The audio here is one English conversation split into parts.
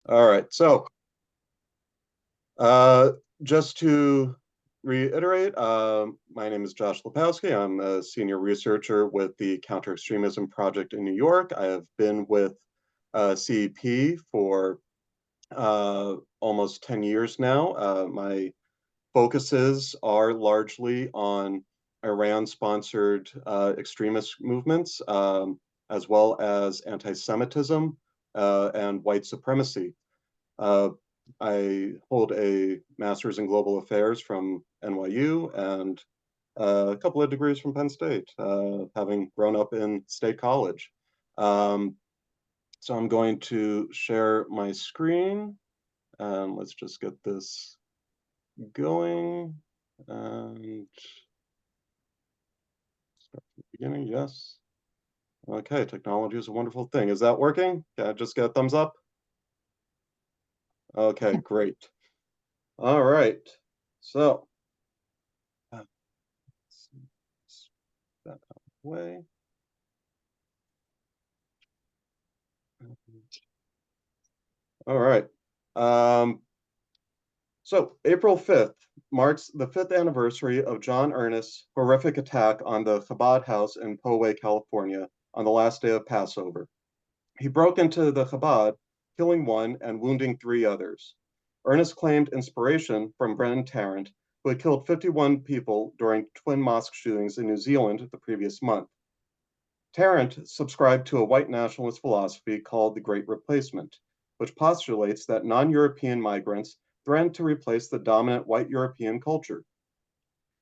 All right. So, uh, just to reiterate, my name is Josh Lipowsky. I'm a senior researcher with the Counter Extremism Project in New York. I have been with CEP for almost 10 years now. My focuses are largely on Iran-sponsored extremist movements, as well as anti-Semitism and white supremacy. Uh, I hold a master's in global affairs from NYU and a couple of degrees from Penn State, having grown up in State College. Um, so I'm going to share my screen and let's just get this going and start from the beginning. Yes. Okay, technology is a wonderful thing. Is that working? Can I just get a thumbs up? Okay, great. All right. So, that out of the way. All right. Um, so April 5th marks the 5th anniversary of John Ernest's horrific attack on the Chabad house in Poway, California, on the last day of Passover. He broke into the Chabad, killing one and wounding three others. Ernest claimed inspiration from Brennan Tarrant, who had killed 51 people during twin mosque shootings in New Zealand the previous month. Tarrant subscribed to a white nationalist philosophy called the Great Replacement, which postulates that non-European migrants threaten to replace the dominant white European culture.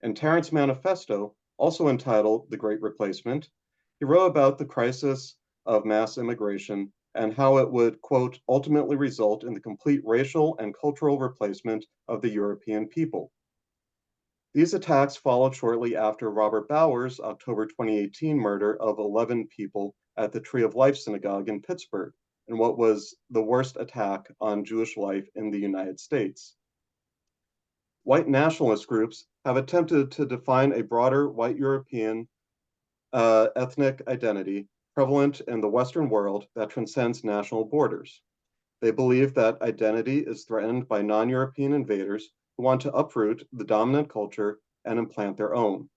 In Tarrant's manifesto, also entitled The Great Replacement, he wrote about the crisis of mass immigration and how it would, quote, ultimately result in the complete racial and cultural replacement of the European people. These attacks followed shortly after Robert Bauer's October 2018 murder of 11 people at the Tree of Life Synagogue in Pittsburgh, in what was the worst attack on Jewish life in the United States. White nationalist groups have attempted to define a broader white European ethnic identity prevalent in the Western world that transcends national borders. They believe that identity is threatened by non-European invaders who want to uproot the dominant culture and implant their own.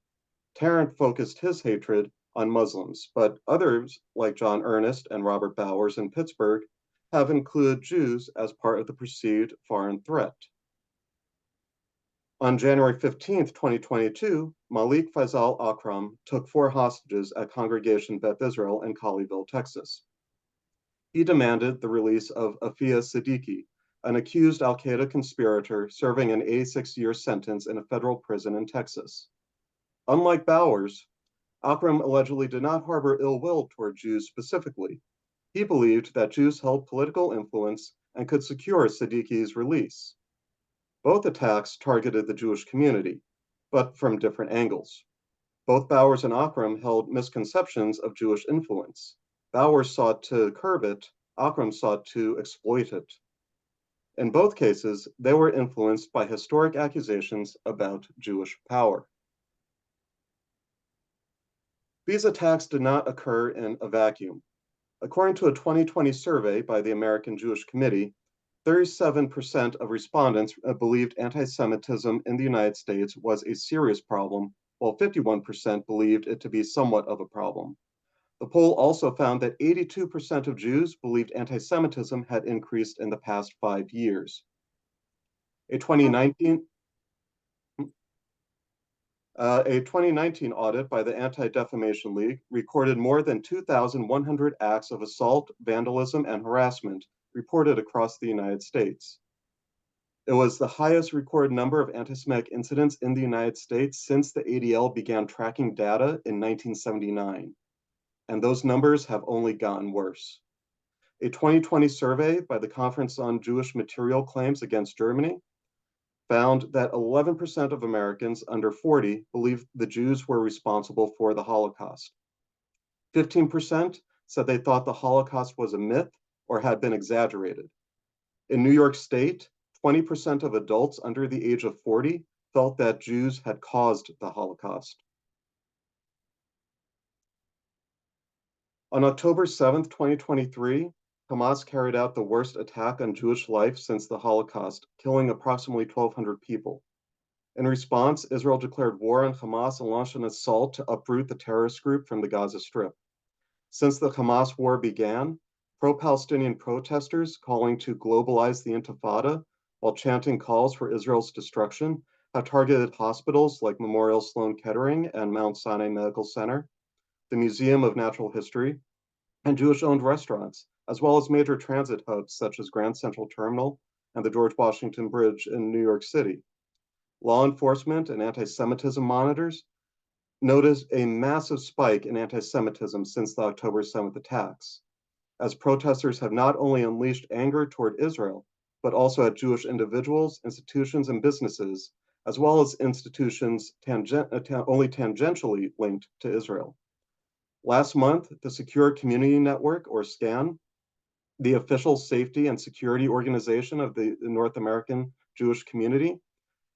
Tarrant focused his hatred on Muslims, but others, like John Ernest and Robert Bowers in Pittsburgh, have included Jews as part of the perceived foreign threat. On January 15th, 2022, Malik Faisal Akram took 4 hostages at Congregation Beth Israel in Colleyville, Texas. He demanded the release of Afia Siddiqui, an accused al-Qaeda conspirator serving an 86-year sentence in a federal prison in Texas. Unlike Bowers, Akram allegedly did not harbor ill will toward Jews specifically. He believed that Jews held political influence and could secure Siddiqui's release. Both attacks targeted the Jewish community, but from different angles. Both Bowers and Akram held misconceptions of Jewish influence. Bowers sought to curb it, Akram sought to exploit it. In both cases, they were influenced by historic accusations about Jewish power. These attacks did not occur in a vacuum. According to a 2020 survey by the American Jewish Committee, 37% of respondents believed anti-Semitism in the United States was a serious problem, while 51% believed it to be somewhat of a problem. The poll also found that 82% of Jews believed anti-Semitism had increased in the past 5 years. A 2019 a 2019 audit by the Anti-Defamation League recorded more than 2,100 acts of assault, vandalism, and harassment reported across the United States. It was the highest recorded number of anti-Semitic incidents in the United States since the ADL began tracking data in 1979, and those numbers have only gotten worse. A 2020 survey by the Conference on Jewish Material Claims Against Germany found that 11% of Americans under 40 believed the Jews were responsible for the Holocaust. 15% said they thought the Holocaust was a myth or had been exaggerated. In New York State, 20% of adults under the age of 40 felt that Jews had caused the Holocaust. On October 7th, 2023, Hamas carried out the worst attack on Jewish life since the Holocaust, killing approximately 1,200 people. In response, Israel declared war on Hamas and launched an assault to uproot the terrorist group from the Gaza Strip. Since the Hamas war began, pro-Palestinian protesters calling to globalize the Intifada while chanting calls for Israel's destruction have targeted hospitals like Memorial Sloan Kettering and Mount Sinai Medical Center, the Museum of Natural History, and Jewish-owned restaurants, as well as major transit hubs such as Grand Central Terminal and the George Washington Bridge in New York City. Law enforcement and anti-Semitism monitors noticed a massive spike in anti-Semitism since the October 7th attacks, as protesters have not only unleashed anger toward Israel, but also at Jewish individuals, institutions, and businesses, as well as institutions only tangentially linked to Israel. Last month, the Secure Community Network, or SCAN, the official safety and security organization of the North American Jewish community,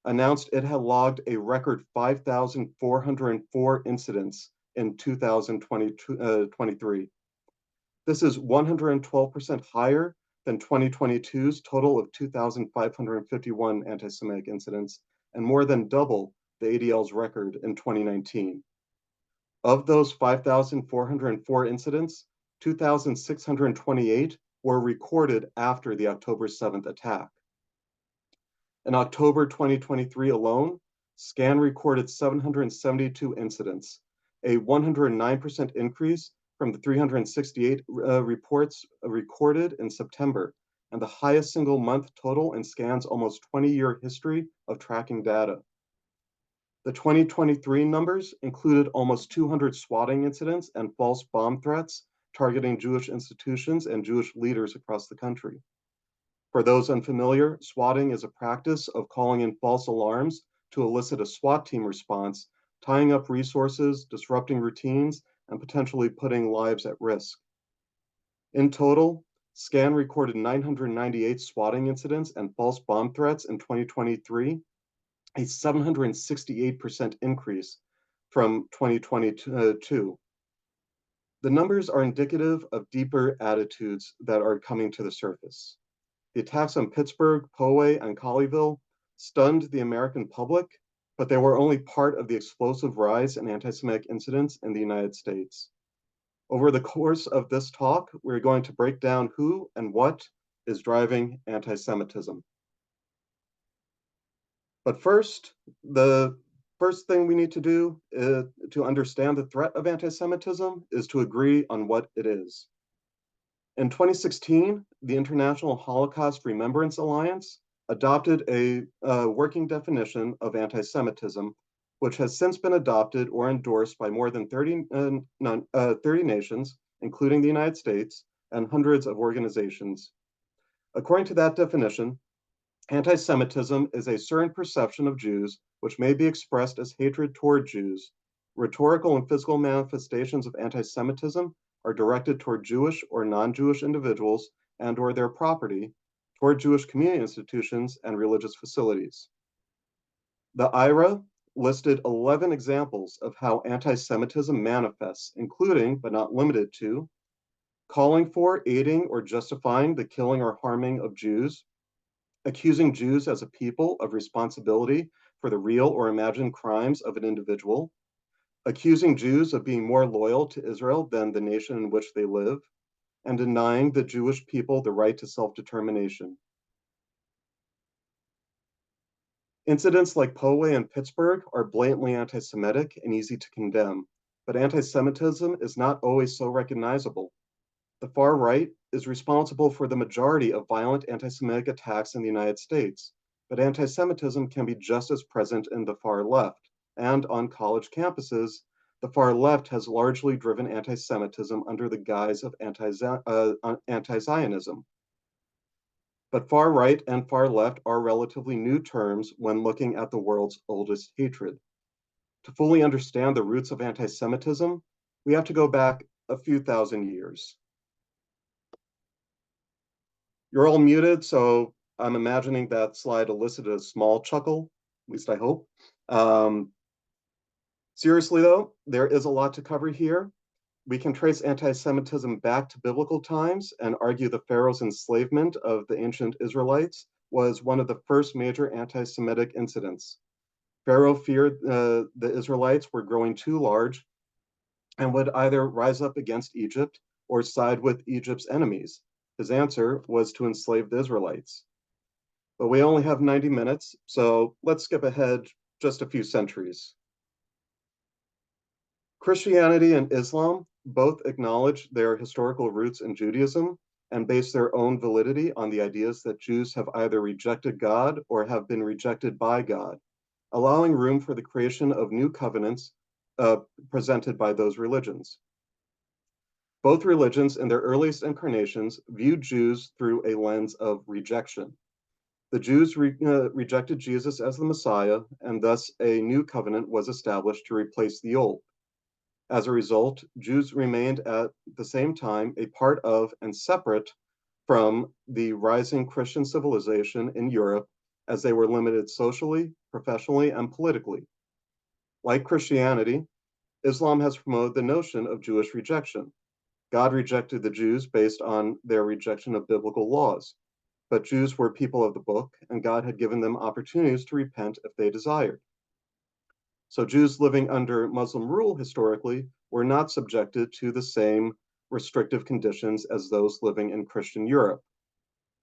announced it had logged a record 5,404 incidents in 2023. This is 112% higher than 2022's total of 2,551 anti-Semitic incidents and more than double the ADL's record in 2019. Of those 5,404 incidents, 2,628 were recorded after the October 7th attack. In October 2023 alone, SCAN recorded 772 incidents, a 109% increase from the 368 reports recorded in September, and the highest single month total in SCAN's almost 20-year history of tracking data. The 2023 numbers included almost 200 swatting incidents and false bomb threats targeting Jewish institutions and Jewish leaders across the country. For those unfamiliar, swatting is a practice of calling in false alarms to elicit a SWAT team response, tying up resources, disrupting routines, and potentially putting lives at risk. In total, SCAN recorded 998 swatting incidents and false bomb threats in 2023, a 768% increase from 2022. The numbers are indicative of deeper attitudes that are coming to the surface. The attacks on Pittsburgh, Poway, and Colleyville stunned the American public, but they were only part of the explosive rise in anti-Semitic incidents in the United States. Over the course of this talk, we're going to break down who and what is driving anti-Semitism. But first, the first thing we need to do to understand the threat of anti-Semitism is to agree on what it is. In 2016, the International Holocaust Remembrance Alliance adopted a working definition of anti-Semitism, which has since been adopted or endorsed by more than 30 nations, including the United States, and hundreds of organizations. According to that definition, anti-Semitism is a certain perception of Jews which may be expressed as hatred toward Jews. Rhetorical and physical manifestations of anti-Semitism are directed toward Jewish or non-Jewish individuals and or their property, toward Jewish community institutions and religious facilities. The IRA listed 11 examples of how anti-Semitism manifests, including, but not limited to, calling for, aiding, or justifying the killing or harming of Jews, accusing Jews as a people of responsibility for the real or imagined crimes of an individual, accusing Jews of being more loyal to Israel than the nation in which they live, and denying the Jewish people the right to self-determination. Incidents like Poway and Pittsburgh are blatantly anti-Semitic and easy to condemn, but anti-Semitism is not always so recognizable. The far right is responsible for the majority of violent anti-Semitic attacks in the United States, but anti-Semitism can be just as present in the far left, and on college campuses, the far left has largely driven anti-Semitism under the guise of anti-Zionism. But far right and far left are relatively new terms when looking at the world's oldest hatred. To fully understand the roots of anti-Semitism, we have to go back a few thousand years. You're all muted, so I'm imagining that slide elicited a small chuckle, at least I hope. Seriously though, there is a lot to cover here. We can trace anti-Semitism back to biblical times and argue the Pharaoh's enslavement of the ancient Israelites was one of the first major anti-Semitic incidents. Pharaoh feared the Israelites were growing too large and would either rise up against Egypt or side with Egypt's enemies. His answer was to enslave the Israelites. But we only have 90 minutes, so let's skip ahead just a few centuries. Christianity and Islam both acknowledge their historical roots in Judaism and base their own validity on the ideas that Jews have either rejected God or have been rejected by God, allowing room for the creation of new covenants presented by those religions. Both religions, in their earliest incarnations, viewed Jews through a lens of rejection. The Jews rejected Jesus as the Messiah, and thus a new covenant was established to replace the old. As a result, Jews remained at the same time a part of and separate from the rising Christian civilization in Europe, as they were limited socially, professionally, and politically. Like Christianity, Islam has promoted the notion of Jewish rejection. God rejected the Jews based on their rejection of biblical laws, but Jews were people of the book, and God had given them opportunities to repent if they desired. So Jews living under Muslim rule historically were not subjected to the same restrictive conditions as those living in Christian Europe.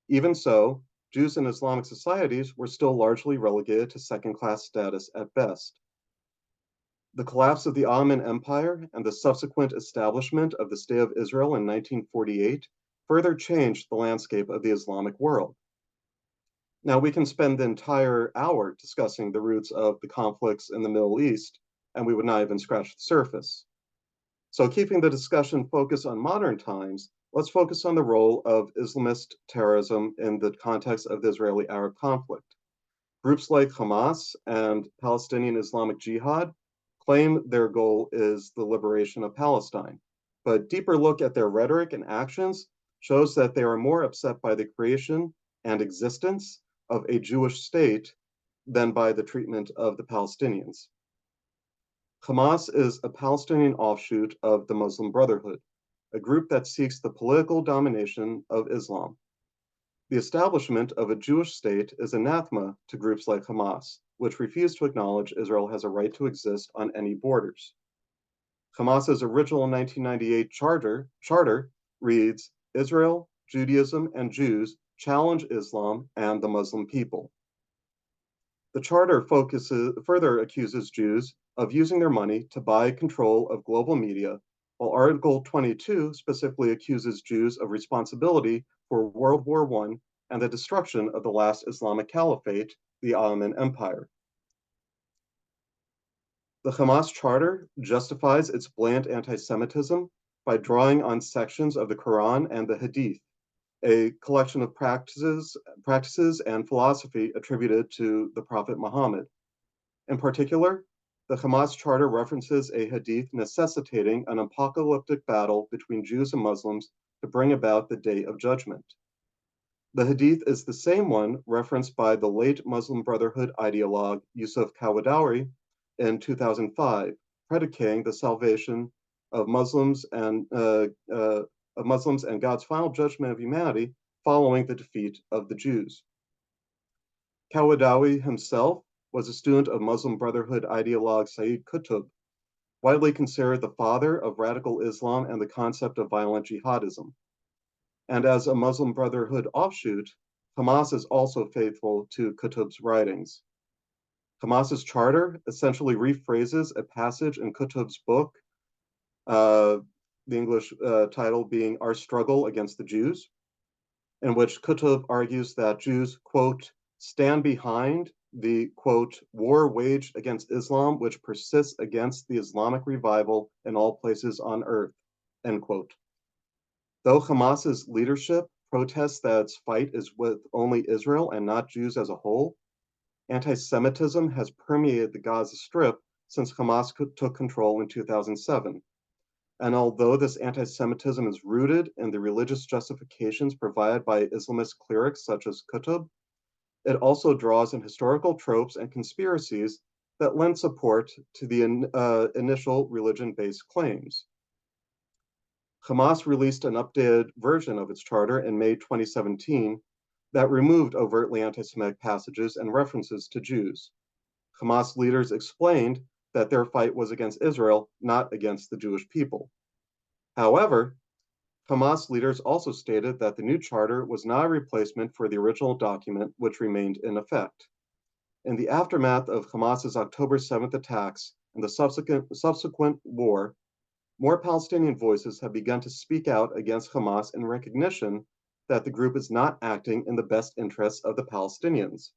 Even so, Jews in Islamic societies were still largely relegated to second-class status at best. The collapse of the Ottoman Empire and the subsequent establishment of the State of Israel in 1948 further changed the landscape of the Islamic world. Now, we can spend the entire hour discussing the roots of the conflicts in the Middle East, and we would not even scratch the surface. So, keeping the discussion focused on modern times, let's focus on the role of Islamist terrorism in the context of the Israeli-Arab conflict. Groups like Hamas and Palestinian Islamic Jihad claim their goal is the liberation of Palestine, but deeper look at their rhetoric and actions shows that they are more upset by the creation and existence of a Jewish state than by the treatment of the Palestinians. Hamas is a Palestinian offshoot of the Muslim Brotherhood, a group that seeks the political domination of Islam. The establishment of a Jewish state is anathema to groups like Hamas, which refuse to acknowledge Israel has a right to exist on any borders. Hamas's original 1998 charter reads, Israel, Judaism, and Jews challenge Islam and the Muslim people. The charter further accuses Jews of using their money to buy control of global media, while Article 22 specifically accuses Jews of responsibility for World War I and the destruction of the last Islamic caliphate, the Ottoman Empire. The Hamas charter justifies its blatant anti-Semitism by drawing on sections of the Quran and the Hadith, a collection of practices and philosophy attributed to the Prophet Muhammad. In particular, the Hamas charter references a hadith necessitating an apocalyptic battle between Jews and Muslims to bring about the day of judgment. The hadith is the same one referenced by the late Muslim Brotherhood ideologue Yusuf Kawadawi in 2005, predicating the salvation of Muslims and God's final judgment of humanity following the defeat of the Jews. Kawadawi himself was a student of Muslim Brotherhood ideologue Sayyid Qutb, widely considered the father of radical Islam and the concept of violent jihadism. And as a Muslim Brotherhood offshoot, Hamas is also faithful to Qutb's writings. Hamas's charter essentially rephrases a passage in Qutb's book, the English title being Our Struggle Against the Jews, in which Qutb argues that Jews, quote, stand behind the, quote, war waged against Islam, which persists against the Islamic revival in all places on earth, end quote. Though Hamas's leadership protests that its fight is with only Israel and not Jews as a whole, anti-Semitism has permeated the Gaza Strip since Hamas took control in 2007. And although this anti-Semitism is rooted in the religious justifications provided by Islamist clerics such as Qutb, it also draws in historical tropes and conspiracies that lend support to the initial religion-based claims. Hamas released an updated version of its charter in May 2017 that removed overtly anti-Semitic passages and references to Jews. Hamas leaders explained that their fight was against Israel, not against the Jewish people. However, Hamas leaders also stated that the new charter was not a replacement for the original document, which remained in effect. In the aftermath of Hamas's October 7th attacks and the subsequent war, more Palestinian voices have begun to speak out against Hamas in recognition that the group is not acting in the best interests of the Palestinians.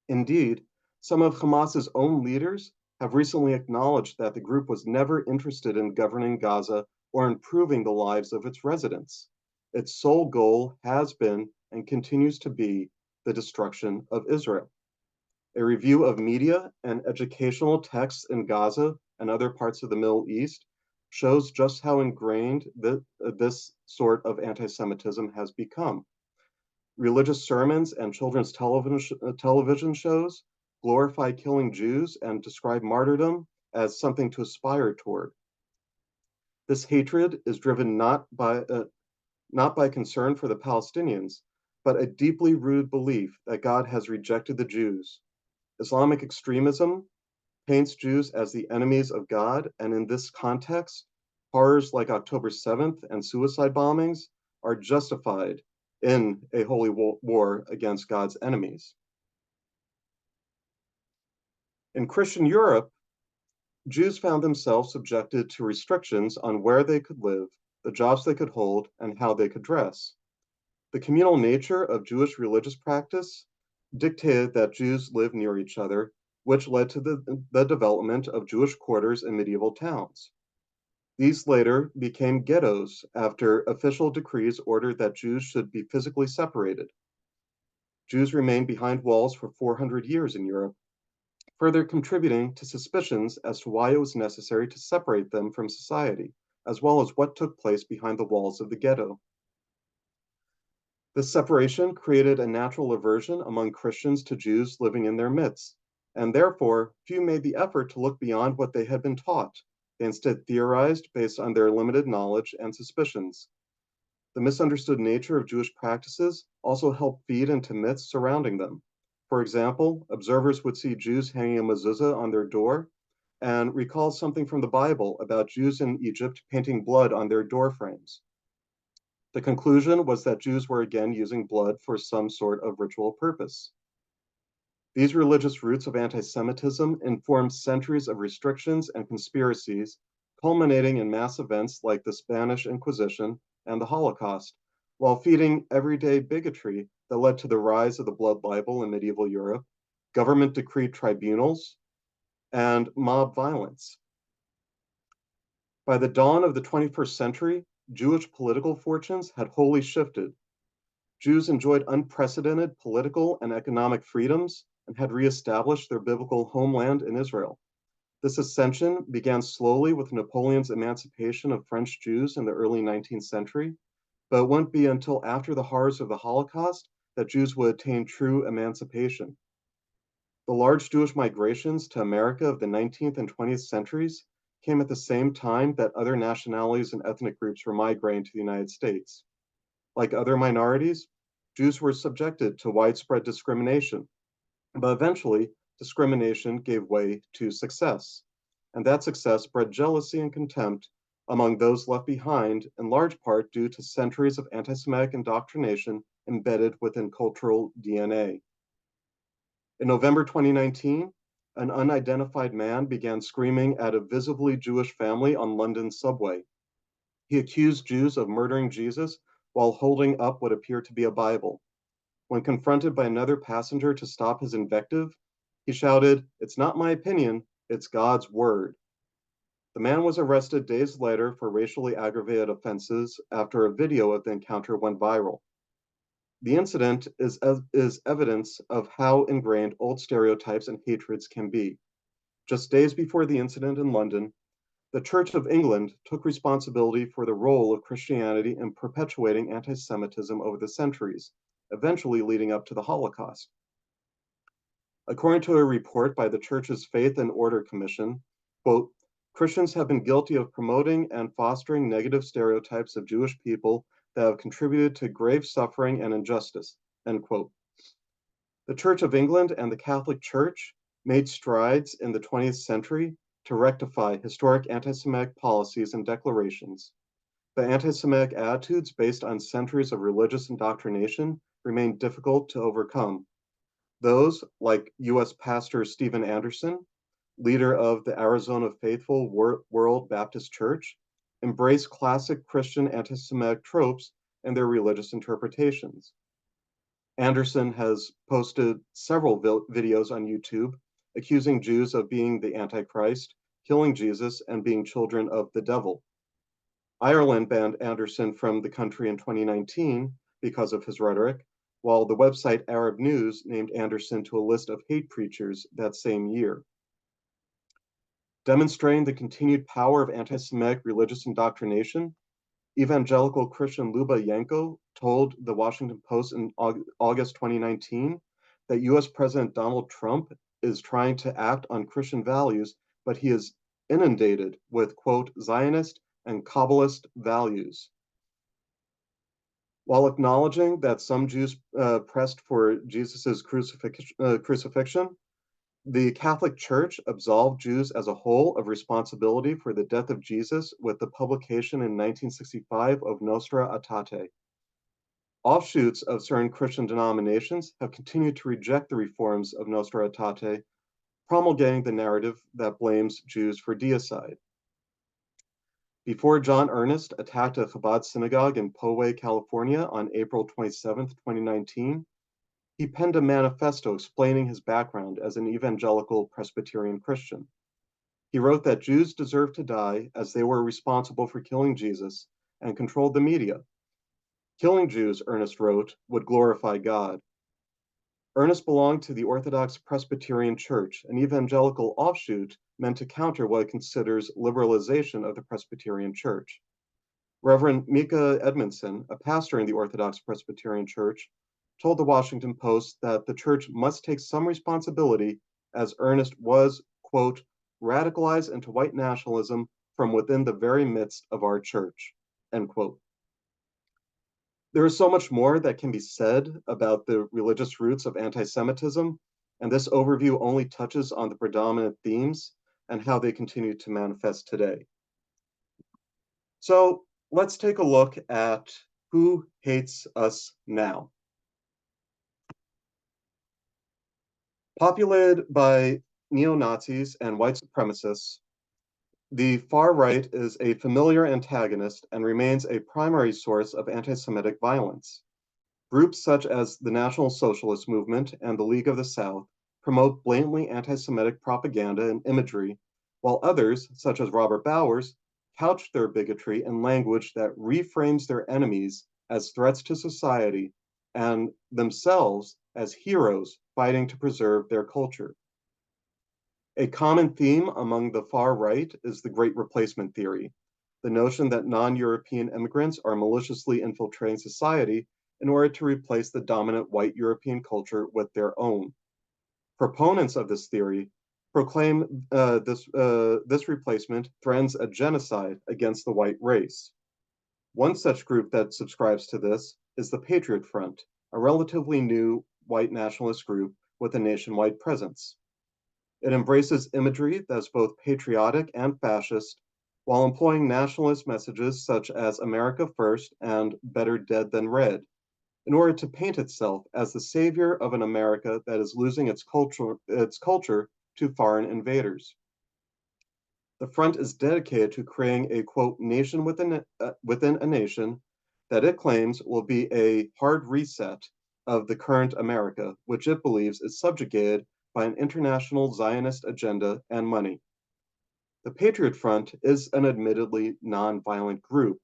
Indeed, some of Hamas's own leaders have recently acknowledged that the group was never interested in governing Gaza or improving the lives of its residents. Its sole goal has been and continues to be the destruction of Israel. A review of media and educational texts in Gaza and other parts of the Middle East shows just how ingrained this sort of anti-Semitism has become. Religious sermons and children's television shows glorify killing Jews and describe martyrdom as something to aspire toward. This hatred is driven not by concern for the Palestinians, but a deeply rooted belief that God has rejected the Jews. Islamic extremism paints Jews as the enemies of God, and in this context, horrors like October 7th and suicide bombings are justified in a holy war against God's enemies. In Christian Europe, Jews found themselves subjected to restrictions on where they could live, the jobs they could hold, and how they could dress. The communal nature of Jewish religious practice dictated that Jews live near each other, which led to the development of Jewish quarters in medieval towns. These later became ghettos after official decrees ordered that Jews should be physically separated. Jews remained behind walls for 400 years in Europe, further contributing to suspicions as to why it was necessary to separate them from society, as well as what took place behind the walls of the ghetto. This separation created a natural aversion among Christians to Jews living in their midst, and therefore few made the effort to look beyond what they had been taught. They instead theorized based on their limited knowledge and suspicions. The misunderstood nature of Jewish practices also helped feed into myths surrounding them. For example, observers would see Jews hanging a mezuzah on their door and recall something from the Bible about Jews in Egypt painting blood on their door frames. The conclusion was that Jews were again using blood for some sort of ritual purpose. These religious roots of anti-Semitism informed centuries of restrictions and conspiracies, culminating in mass events like the Spanish Inquisition and the Holocaust, while feeding everyday bigotry that led to the rise of the blood libel in medieval Europe, government decreed tribunals, and mob violence. By the dawn of the 21st century, Jewish political fortunes had wholly shifted. Jews enjoyed unprecedented political and economic freedoms and had reestablished their biblical homeland in Israel. This ascension began slowly with Napoleon's emancipation of French Jews in the early 19th century, but it wouldn't be until after the horrors of the Holocaust that Jews would attain true emancipation. The large Jewish migrations to America of the 19th and 20th centuries came at the same time that other nationalities and ethnic groups were migrating to the United States. Like other minorities, Jews were subjected to widespread discrimination, but eventually discrimination gave way to success, and that success bred jealousy and contempt among those left behind, in large part due to centuries of anti-Semitic indoctrination embedded within cultural DNA. In November 2019, an unidentified man began screaming at a visibly Jewish family on London's subway. He accused Jews of murdering Jesus while holding up what appeared to be a Bible. When confronted by another passenger to stop his invective, he shouted, "It's not my opinion, it's God's word." The man was arrested days later for racially aggravated offenses after a video of the encounter went viral. The incident is evidence of how ingrained old stereotypes and hatreds can be. Just days before the incident in London, the Church of England took responsibility for the role of Christianity in perpetuating anti-Semitism over the centuries, eventually leading up to the Holocaust. According to a report by the Church's Faith and Order Commission, quote, Christians have been guilty of promoting and fostering negative stereotypes of Jewish people that have contributed to grave suffering and injustice, end quote. The Church of England and the Catholic Church made strides in the 20th century to rectify historic anti-Semitic policies and declarations. The anti-Semitic attitudes based on centuries of religious indoctrination remain difficult to overcome. Those, like U.S. Pastor Steven Anderson, leader of the Arizona Faithful World Baptist Church, embrace classic Christian anti-Semitic tropes and their religious interpretations. Anderson has posted several videos on YouTube accusing Jews of being the Antichrist, killing Jesus, and being children of the devil. Ireland banned Anderson from the country in 2019 because of his rhetoric, while the website Arab News named Anderson to a list of hate preachers that same year. Demonstrating the continued power of anti-Semitic religious indoctrination, evangelical Christian Luba Yanko told the Washington Post in August 2019 that US President Donald Trump is trying to act on Christian values, but he is inundated with, quote, Zionist and Kabbalist values. While acknowledging that some Jews pressed for Jesus' crucifixion, the Catholic Church absolved Jews as a whole of responsibility for the death of Jesus with the publication in 1965 of Nostra Aetate. Offshoots of certain Christian denominations have continued to reject the reforms of Nostra Aetate, promulgating the narrative that blames Jews for deicide. Before John Earnest attacked a Chabad synagogue in Poway, California on April 27, 2019, he penned a manifesto explaining his background as an evangelical Presbyterian Christian. He wrote that Jews deserved to die as they were responsible for killing Jesus and controlled the media. Killing Jews, Earnest wrote, would glorify God. Earnest belonged to the Orthodox Presbyterian Church, an evangelical offshoot meant to counter what it considers liberalization of the Presbyterian Church. Reverend Mika Edmondson, a pastor in the Orthodox Presbyterian Church, told the Washington Post that the church must take some responsibility as Earnest was, quote, radicalized into white nationalism from within the very midst of our church, end quote. There is so much more that can be said about the religious roots of anti-Semitism, and this overview only touches on the predominant themes and how they continue to manifest today. So let's take a look at who hates us now. Populated by neo-Nazis and white supremacists, the far right is a familiar antagonist and remains a primary source of anti-Semitic violence. Groups such as the National Socialist Movement and the League of the South promote blatantly anti-Semitic propaganda and imagery, while others, such as Robert Bowers, couch their bigotry in language that reframes their enemies as threats to society and themselves as heroes fighting to preserve their culture. A common theme among the far right is the Great Replacement theory, the notion that non-European immigrants are maliciously infiltrating society in order to replace the dominant white European culture with their own. Proponents of this theory proclaim this replacement threatens a genocide against the white race. One such group that subscribes to this is the Patriot Front, a relatively new white nationalist group with a nationwide presence. It embraces imagery that's both patriotic and fascist, while employing nationalist messages such as America First and Better Dead Than Red, in order to paint itself as the savior of an America that is losing its culture to foreign invaders. The front is dedicated to creating a, quote, nation within a nation that it claims will be a hard reset of the current America, which it believes is subjugated by an international Zionist agenda and money. The Patriot Front is an admittedly non-violent group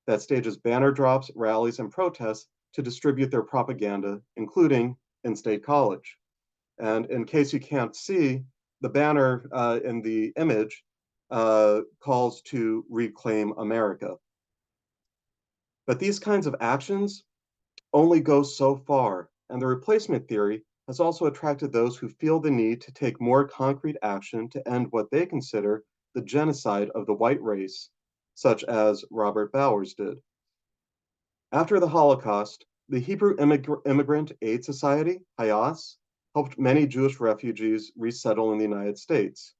that stages banner drops, rallies, and protests to distribute their propaganda, including in State College. And in case you can't see, the banner in the image calls to reclaim America. But these kinds of actions only go so far, and the replacement theory has also attracted those who feel the need to take more concrete action to end what they consider the genocide of the white race, such as Robert Bowers did. After the Holocaust, the Hebrew Immigrant Aid Society, HIAS, helped many Jewish refugees resettle in the United States.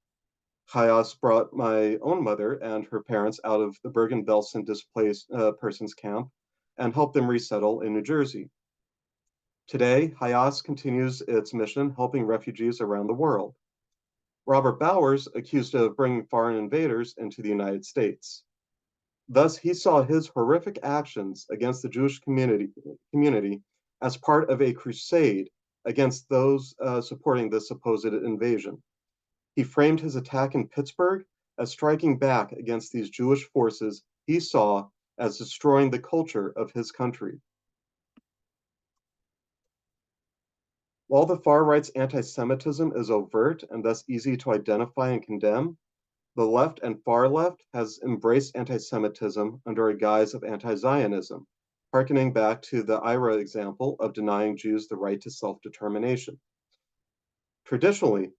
HIAS brought my own mother and her parents out of the Bergen-Belsen displaced persons camp and helped them resettle in New Jersey. Today, HIAS continues its mission helping refugees around the world. Robert Bowers accused of bringing foreign invaders into the United States. Thus, he saw his horrific actions against the Jewish community as part of a crusade against those supporting the supposed invasion. He framed his attack in Pittsburgh as striking back against these Jewish forces he saw as destroying the culture of his country. While the far right's anti-Semitism is overt and thus easy to identify and condemn, the left and far left has embraced anti-Semitism under a guise of anti-Zionism, harkening back to the IRA example of denying Jews the right to self-determination. Traditionally,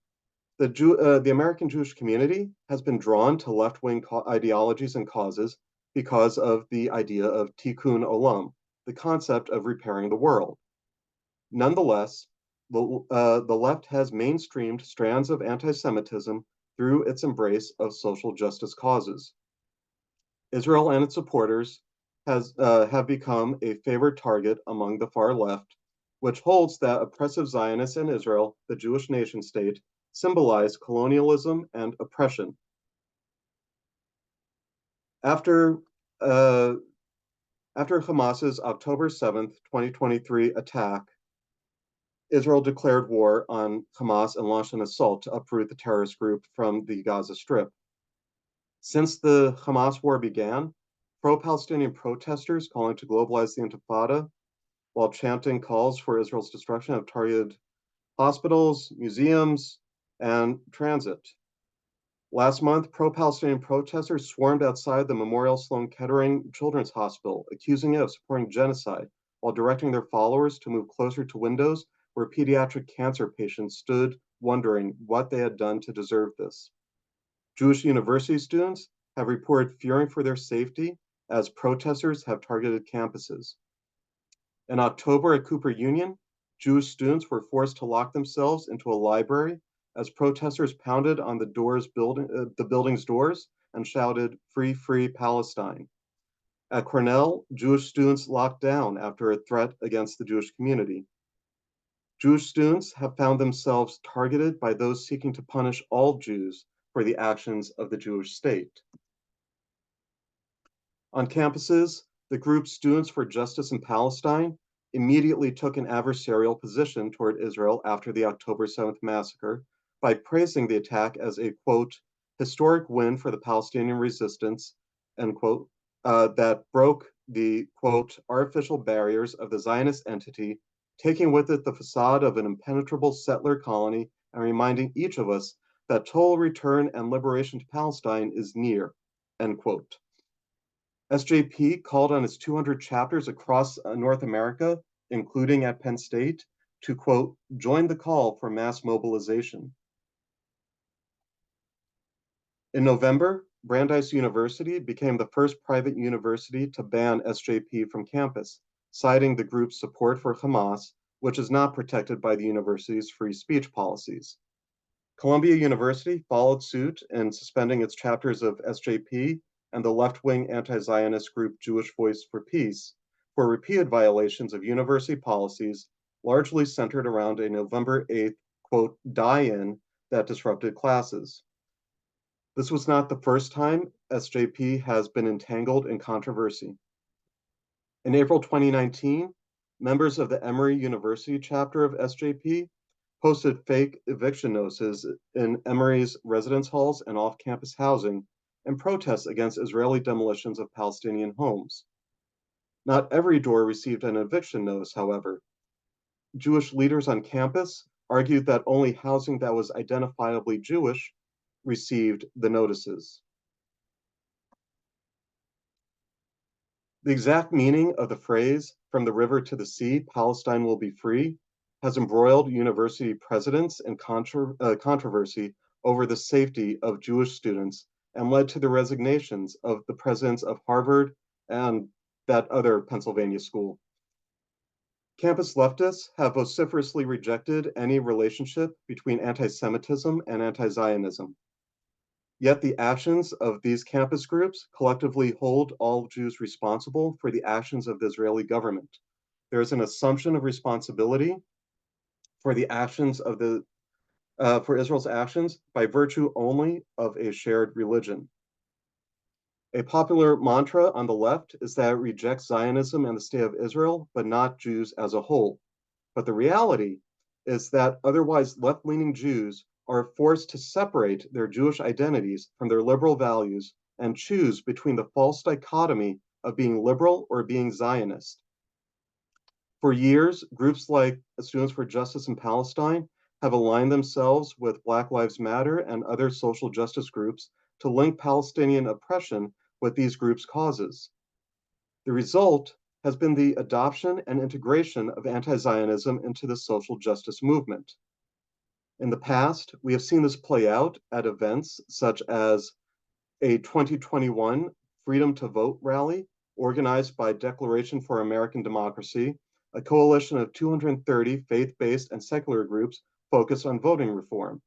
the American Jewish community has been drawn to left-wing ideologies and causes because of the idea of tikkun olam, the concept of repairing the world. Nonetheless, the left has mainstreamed strands of anti-Semitism through its embrace of social justice causes. Israel and its supporters have become a favored target among the far left, which holds that oppressive Zionists in Israel, the Jewish nation state, symbolize colonialism and oppression. After Hamas's October 7th, 2023 attack, Israel declared war on Hamas and launched an assault to uproot the terrorist group from the Gaza Strip. Since the Hamas war began, pro-Palestinian protesters calling to globalize the Intifada while chanting calls for Israel's destruction have targeted hospitals, museums, and transit. Last month, pro-Palestinian protesters swarmed outside the Memorial Sloan Kettering Children's Hospital, accusing it of supporting genocide, while directing their followers to move closer to windows where pediatric cancer patients stood wondering what they had done to deserve this. Jewish university students have reported fearing for their safety as protesters have targeted campuses. In October at Cooper Union, Jewish students were forced to lock themselves into a library as protesters pounded on the building's doors and shouted, "Free, free Palestine." At Cornell, Jewish students locked down after a threat against the Jewish community. Jewish students have found themselves targeted by those seeking to punish all Jews for the actions of the Jewish state. On campuses, the group Students for Justice in Palestine immediately took an adversarial position toward Israel after the October 7th massacre by praising the attack as a, quote, historic win for the Palestinian resistance, end quote, that broke the, quote, artificial barriers of the Zionist entity, taking with it the facade of an impenetrable settler colony and reminding each of us that total return and liberation to Palestine is near, end quote. SJP called on its 200 chapters across North America, including at Penn State, to, quote, join the call for mass mobilization. In November, Brandeis University became the first private university to ban SJP from campus, citing the group's support for Hamas, which is not protected by the university's free speech policies. Columbia University followed suit in suspending its chapters of SJP and the left-wing anti-Zionist group Jewish Voice for Peace for repeated violations of university policies, largely centered around a November 8th, quote, die-in that disrupted classes. This was not the first time SJP has been entangled in controversy. In April 2019, members of the Emory University chapter of SJP posted fake eviction notices in Emory's residence halls and off-campus housing in protest against Israeli demolitions of Palestinian homes. Not every door received an eviction notice, however. Jewish leaders on campus argued that only housing that was identifiably Jewish received the notices. The exact meaning of the phrase, from the river to the sea, Palestine will be free, has embroiled university presidents in controversy over the safety of Jewish students and led to the resignations of the presidents of Harvard and that other Pennsylvania school. Campus leftists have vociferously rejected any relationship between anti-Semitism and anti-Zionism. Yet the actions of these campus groups collectively hold all Jews responsible for the actions of the Israeli government. There is an assumption of responsibility for the actions of for Israel's actions by virtue only of a shared religion. A popular mantra on the left is that it rejects Zionism and the state of Israel, but not Jews as a whole. But the reality is that otherwise left-leaning Jews are forced to separate their Jewish identities from their liberal values and choose between the false dichotomy of being liberal or being Zionist. For years, groups like Students for Justice in Palestine have aligned themselves with Black Lives Matter and other social justice groups to link Palestinian oppression with these groups' causes. The result has been the adoption and integration of anti-Zionism into the social justice movement. In the past, we have seen this play out at events such as a 2021 Freedom to Vote rally organized by Declaration for American Democracy, a coalition of 230 faith-based and secular groups focused on voting reform.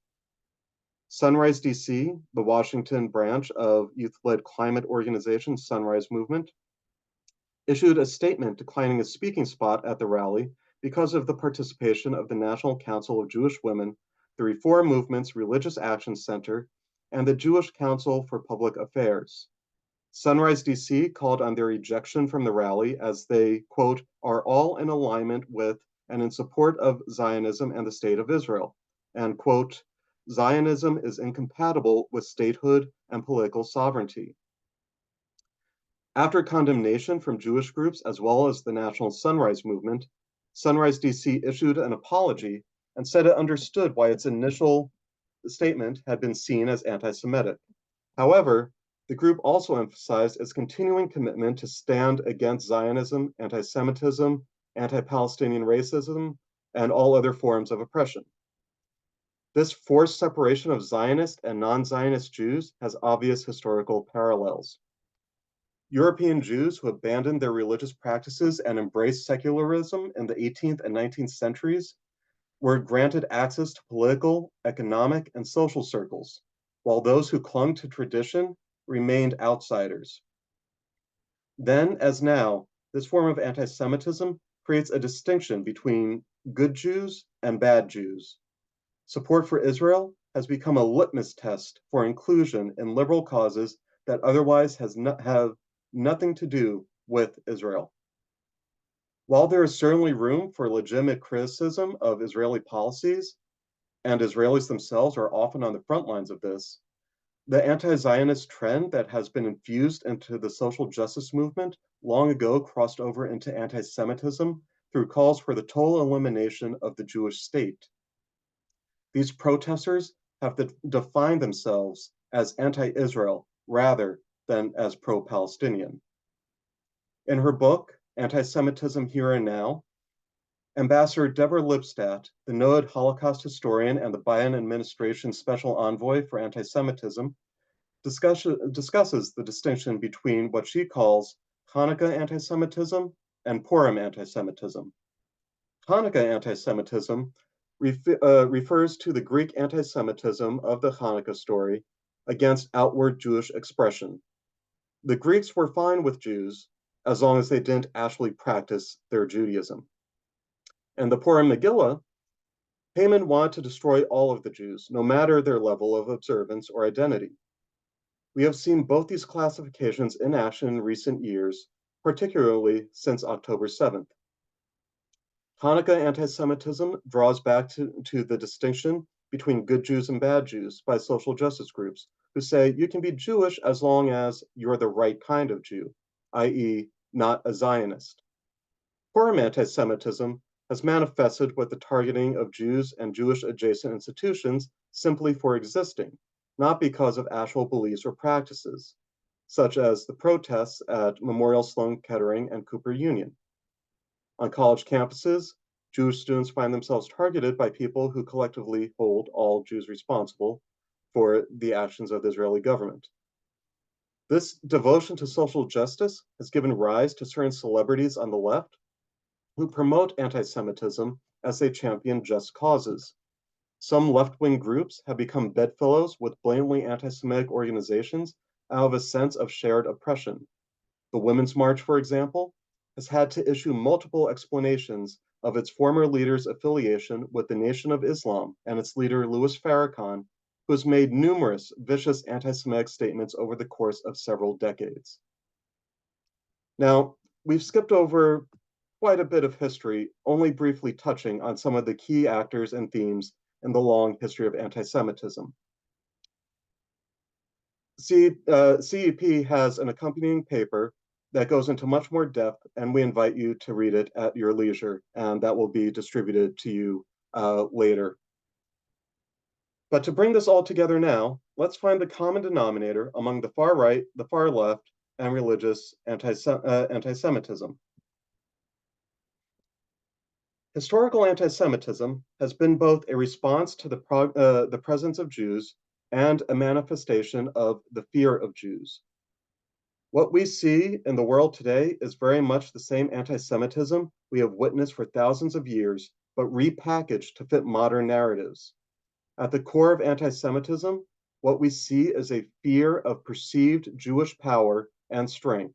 Sunrise DC, the Washington branch of youth-led climate organization Sunrise Movement, issued a statement declining a speaking spot at the rally because of the participation of the National Council of Jewish Women, the Reform Movement's Religious Action Center, and the Jewish Council for Public Affairs. Sunrise DC called on their ejection from the rally as they, quote, are all in alignment with and in support of Zionism and the State of Israel, and, quote, Zionism is incompatible with statehood and political sovereignty. After condemnation from Jewish groups as well as the National Sunrise Movement, Sunrise DC issued an apology and said it understood why its initial statement had been seen as anti-Semitic. However, the group also emphasized its continuing commitment to stand against Zionism, anti-Semitism, anti-Palestinian racism, and all other forms of oppression. This forced separation of Zionist and non-Zionist Jews has obvious historical parallels. European Jews who abandoned their religious practices and embraced secularism in the 18th and 19th centuries were granted access to political, economic, and social circles, while those who clung to tradition remained outsiders. Then, as now, this form of anti-Semitism creates a distinction between good Jews and bad Jews. Support for Israel has become a litmus test for inclusion in liberal causes that otherwise have nothing to do with Israel. While there is certainly room for legitimate criticism of Israeli policies, and Israelis themselves are often on the front lines of this, the anti-Zionist trend that has been infused into the social justice movement long ago crossed over into anti-Semitism through calls for the total elimination of the Jewish state. These protesters have defined themselves as anti-Israel rather than as pro-Palestinian. In her book, Anti-Semitism Here and Now, Ambassador Deborah Lipstadt, the noted Holocaust historian and the Biden administration special envoy for anti-Semitism, discusses the distinction between what she calls Hanukkah anti-Semitism and Purim anti-Semitism. Hanukkah anti-Semitism refers to the Greek anti-Semitism of the Hanukkah story against outward Jewish expression. The Greeks were fine with Jews as long as they didn't actually practice their Judaism. And the Purim Megillah, Haman wanted to destroy all of the Jews, no matter their level of observance or identity. We have seen both these classifications in action in recent years, particularly since October 7th. Hanukkah anti-Semitism draws back to the distinction between good Jews and bad Jews by social justice groups who say you can be Jewish as long as you're the right kind of Jew, i.e., not a Zionist. Purim anti-Semitism has manifested with the targeting of Jews and Jewish adjacent institutions simply for existing, not because of actual beliefs or practices, such as the protests at Memorial Sloan Kettering and Cooper Union. On college campuses, Jewish students find themselves targeted by people who collectively hold all Jews responsible for the actions of the Israeli government. This devotion to social justice has given rise to certain celebrities on the left who promote anti-Semitism as they champion just causes. Some left-wing groups have become bedfellows with blatantly anti-Semitic organizations out of a sense of shared oppression. The Women's March, for example, has had to issue multiple explanations of its former leader's affiliation with the Nation of Islam and its leader, Louis Farrakhan, who has made numerous vicious anti-Semitic statements over the course of several decades. Now, we've skipped over quite a bit of history, only briefly touching on some of the key actors and themes in the long history of anti-Semitism. CEP has an accompanying paper that goes into much more depth, and we invite you to read it at your leisure, and that will be distributed to you later. But to bring this all together now, let's find the common denominator among the far right, the far left, and religious anti-Semitism. Historical anti-Semitism has been both a response to the presence of Jews and a manifestation of the fear of Jews. What we see in the world today is very much the same anti-Semitism we have witnessed for thousands of years, but repackaged to fit modern narratives. At the core of anti-Semitism, what we see is a fear of perceived Jewish power and strength.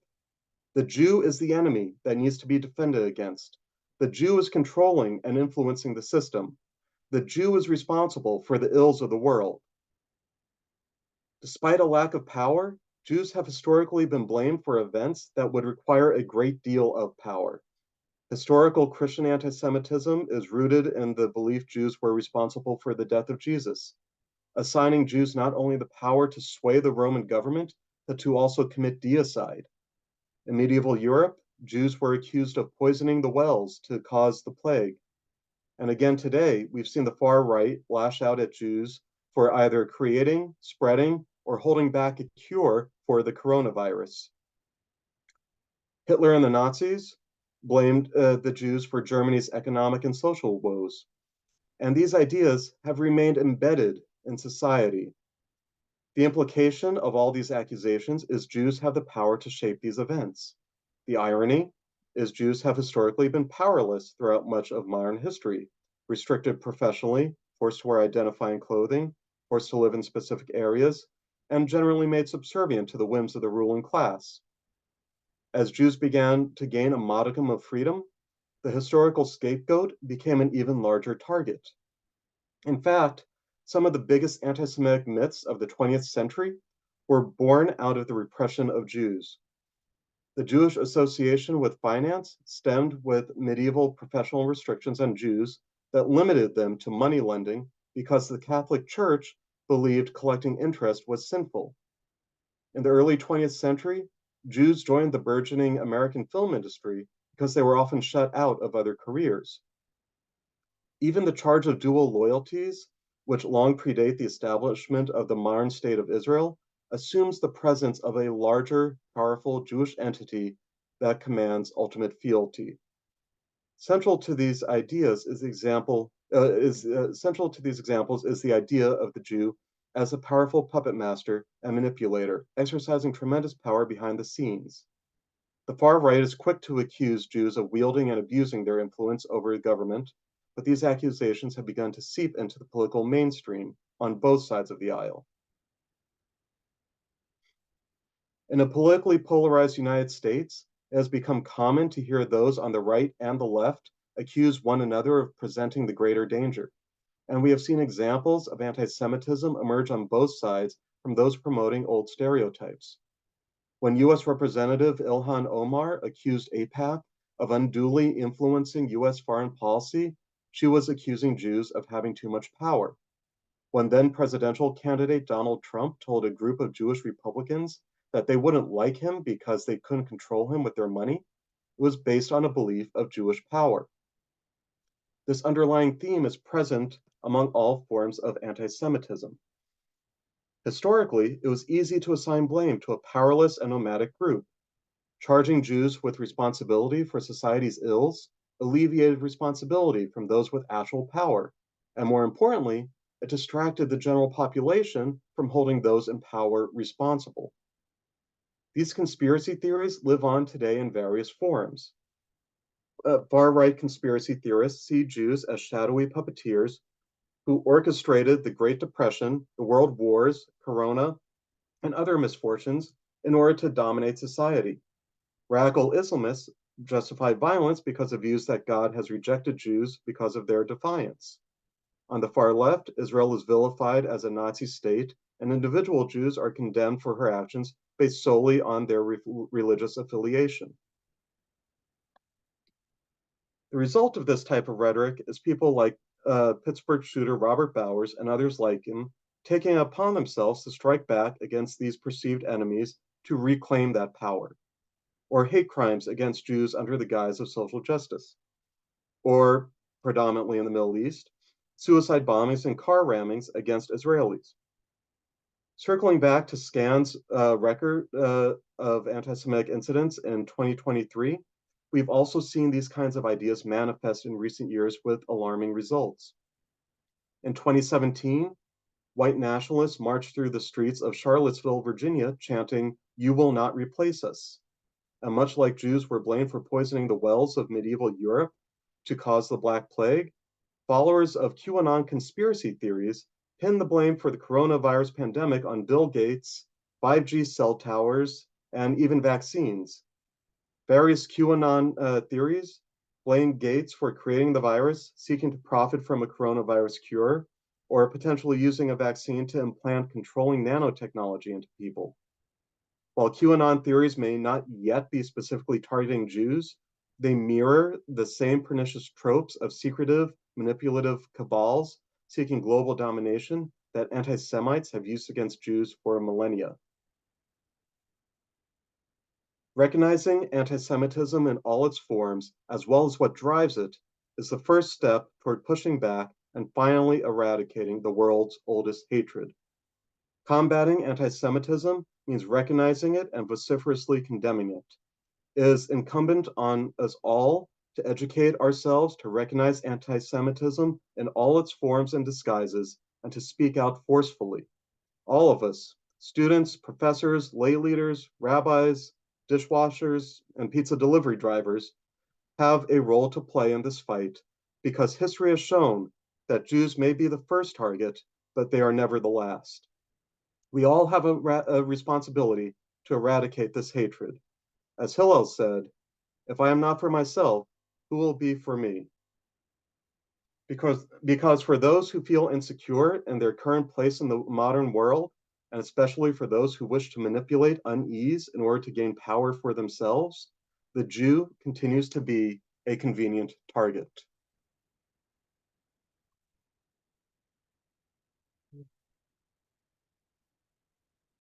The Jew is the enemy that needs to be defended against. The Jew is controlling and influencing the system. The Jew is responsible for the ills of the world. Despite a lack of power, Jews have historically been blamed for events that would require a great deal of power. Historical Christian anti-Semitism is rooted in the belief Jews were responsible for the death of Jesus, assigning Jews not only the power to sway the Roman government, but to also commit deicide. In medieval Europe, Jews were accused of poisoning the wells to cause the plague. And again today, we've seen the far right lash out at Jews for either creating, spreading, or holding back a cure for the coronavirus. Hitler and the Nazis blamed the Jews for Germany's economic and social woes. And these ideas have remained embedded in society. The implication of all these accusations is Jews have the power to shape these events. The irony is Jews have historically been powerless throughout much of modern history, restricted professionally, forced to wear identifying clothing, forced to live in specific areas, and generally made subservient to the whims of the ruling class. As Jews began to gain a modicum of freedom, the historical scapegoat became an even larger target. In fact, some of the biggest anti-Semitic myths of the 20th century were born out of the repression of Jews. The Jewish association with finance stemmed with medieval professional restrictions on Jews that limited them to money lending because the Catholic Church believed collecting interest was sinful. In the early 20th century, Jews joined the burgeoning American film industry because they were often shut out of other careers. Even the charge of dual loyalties, which long predate the establishment of the modern state of Israel, assumes the presence of a larger, powerful Jewish entity that commands ultimate fealty. Central to these examples is the idea of the Jew as a powerful puppet master and manipulator, exercising tremendous power behind the scenes. The far right is quick to accuse Jews of wielding and abusing their influence over government, but these accusations have begun to seep into the political mainstream on both sides of the aisle. In a politically polarized United States, it has become common to hear those on the right and the left accuse one another of presenting the greater danger. And we have seen examples of anti-Semitism emerge on both sides from those promoting old stereotypes. When US Representative Ilhan Omar accused AIPAC of unduly influencing US foreign policy, she was accusing Jews of having too much power. When then presidential candidate Donald Trump told a group of Jewish Republicans that they wouldn't like him because they couldn't control him with their money, it was based on a belief of Jewish power. This underlying theme is present among all forms of anti-Semitism. Historically, it was easy to assign blame to a powerless and nomadic group. Charging Jews with responsibility for society's ills alleviated responsibility from those with actual power, and more importantly, it distracted the general population from holding those in power responsible. These conspiracy theories live on today in various forms. Far-right conspiracy theorists see Jews as shadowy puppeteers who orchestrated the Great Depression, the World Wars, Corona, and other misfortunes in order to dominate society. Radical Islamists justify violence because of views that God has rejected Jews because of their defiance. On the far left, Israel is vilified as a Nazi state, and individual Jews are condemned for her actions based solely on their religious affiliation. The result of this type of rhetoric is people like Pittsburgh shooter Robert Bowers and others like him taking it upon themselves to strike back against these perceived enemies to reclaim that power, or hate crimes against Jews under the guise of social justice, or predominantly in the Middle East, suicide bombings and car rammings against Israelis. Circling back to Scan's record of anti-Semitic incidents in 2023, we've also seen these kinds of ideas manifest in recent years with alarming results. In 2017, white nationalists marched through the streets of Charlottesville, Virginia, chanting, "You will not replace us." And much like Jews were blamed for poisoning the wells of medieval Europe to cause the Black Plague, followers of QAnon conspiracy theories pin the blame for the coronavirus pandemic on Bill Gates, 5G cell towers, and even vaccines. Various QAnon theories blame Gates for creating the virus, seeking to profit from a coronavirus cure, or potentially using a vaccine to implant controlling nanotechnology into people. While QAnon theories may not yet be specifically targeting Jews, they mirror the same pernicious tropes of secretive, manipulative cabals seeking global domination that anti-Semites have used against Jews for millennia. Recognizing anti-Semitism in all its forms, as well as what drives it, is the first step toward pushing back and finally eradicating the world's oldest hatred. Combating anti-Semitism means recognizing it and vociferously condemning it. It is incumbent on us all to educate ourselves to recognize anti-Semitism in all its forms and disguises and to speak out forcefully. All of us, students, professors, lay leaders, rabbis, dishwashers, and pizza delivery drivers, have a role to play in this fight because history has shown that Jews may be the first target, but they are never the last. We all have a responsibility to eradicate this hatred. As Hillel said, if I am not for myself, who will be for me? Because for those who feel insecure in their current place in the modern world, and especially for those who wish to manipulate unease in order to gain power for themselves, the Jew continues to be a convenient target.